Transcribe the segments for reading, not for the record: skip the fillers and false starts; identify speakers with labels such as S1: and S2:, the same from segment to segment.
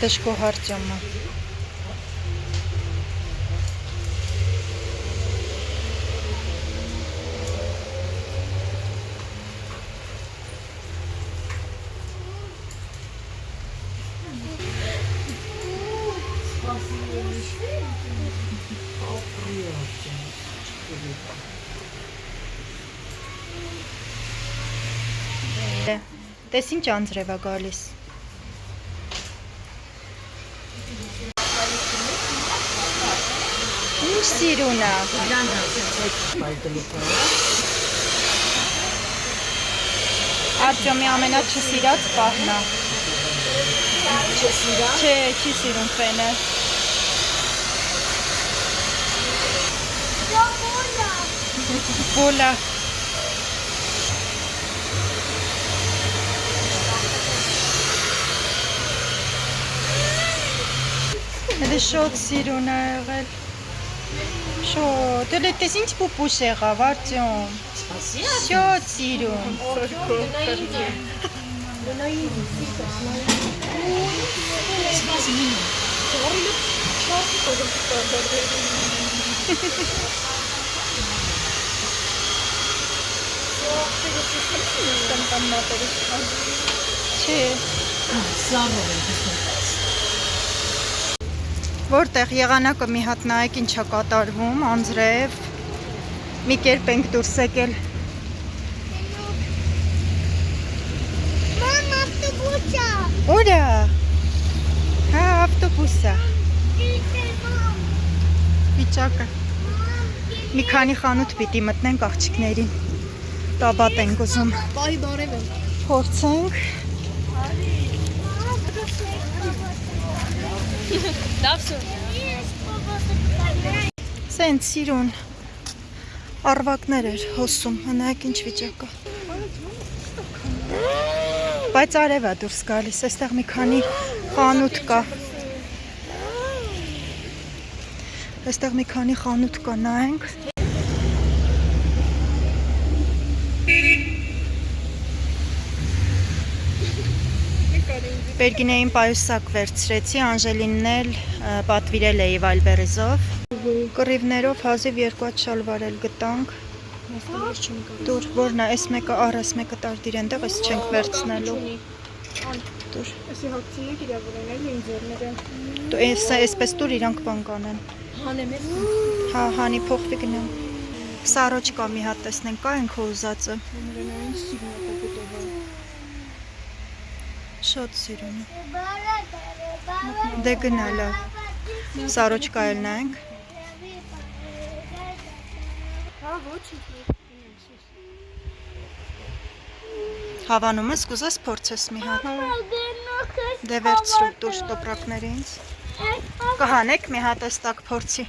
S1: Դժգոհ Արտյոմը։ Տես ինչ անձրև է գալիս։ Ինչ սիրուն է։ Արտյոմի ամենաչսիրած պահն է։ Չէ, չի սիրուն ֆենը։ Բոլա։ Դե շոտ սիրուն է եղել։ Շոտ, դե տես ինչ պուպուշ եղավ, Արտյոմ։ Շոտ սիրուն։ Չէ։ Որտեղ եղանակը մի հատ նայեք ինչ է կատարվում, անձրև, մի կերպ ենք դուրս եկել։
S2: Մամ, ավտոբուս է։
S1: Ուր է։ Հա, ավտոբուս է։ Վիճակը։ Մի քանի խանութ պիտի մտնենք աղջիկներին։ Տաբատ ենք ուզում։
S2: Բայ բարև եմ։
S1: Փորձենք։ Սենց սիրուն առվակներ էր հոսում, հնայեք ինչ վիճակը։ Բայց արև է դուրս գալիս, այստեղ մի քանի խանութ կա։ Այստեղ մի քանի խանութ կա, նայենք։ Բերգինեին պայուսակ վերցրեցի, Անժելինն էլ պատվիրել էի վայլբերիզով։ Կռիվներով հազիվ 2 շալվար էլ գտանք։ Դուր, որն է, այս մեկը առ, այս մեկը տարդիր ենտեղ, այս չենք վերցնելու։ Դուր։
S2: Այսի հակցինեք իրավորեն էլ են ձերները։
S1: Դու այսպես դուր իրանք բան կանեն։
S2: Հանեմ ես։
S1: Հա, հանի փոխվի գնամ։ Սարոջ կա մի հատ տեսնենք, կա ենք ուզածը։
S2: Նրանային սիրուն է կոպոտովա։
S1: Շոտ սիրուն է։ Դե գնա լավ։ Սարոջ կա էլ նայենք։
S2: Հա, ոչ։
S1: Հավանում ես, կուզես փորձես մի հատ։ Դե վերցրու դուր տոպրակները ինձ։ Կհանեք մի հատ էստակ փորձի։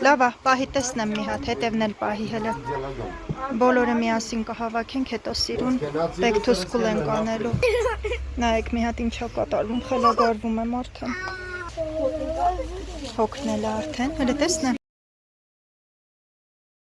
S1: Լավ է, պահի տեսնեմ մի հատ, հետևն էլ պահի հելը։ Բոլորը միասին կհավաքենք, հետո սիրուն բեքթուսկուլ ենք անելու։ Նայեք մի հատ ինչ է կատարվում, խելագարվում է մարդը։ Հոգնել է արդեն, հələ տեսնեմ։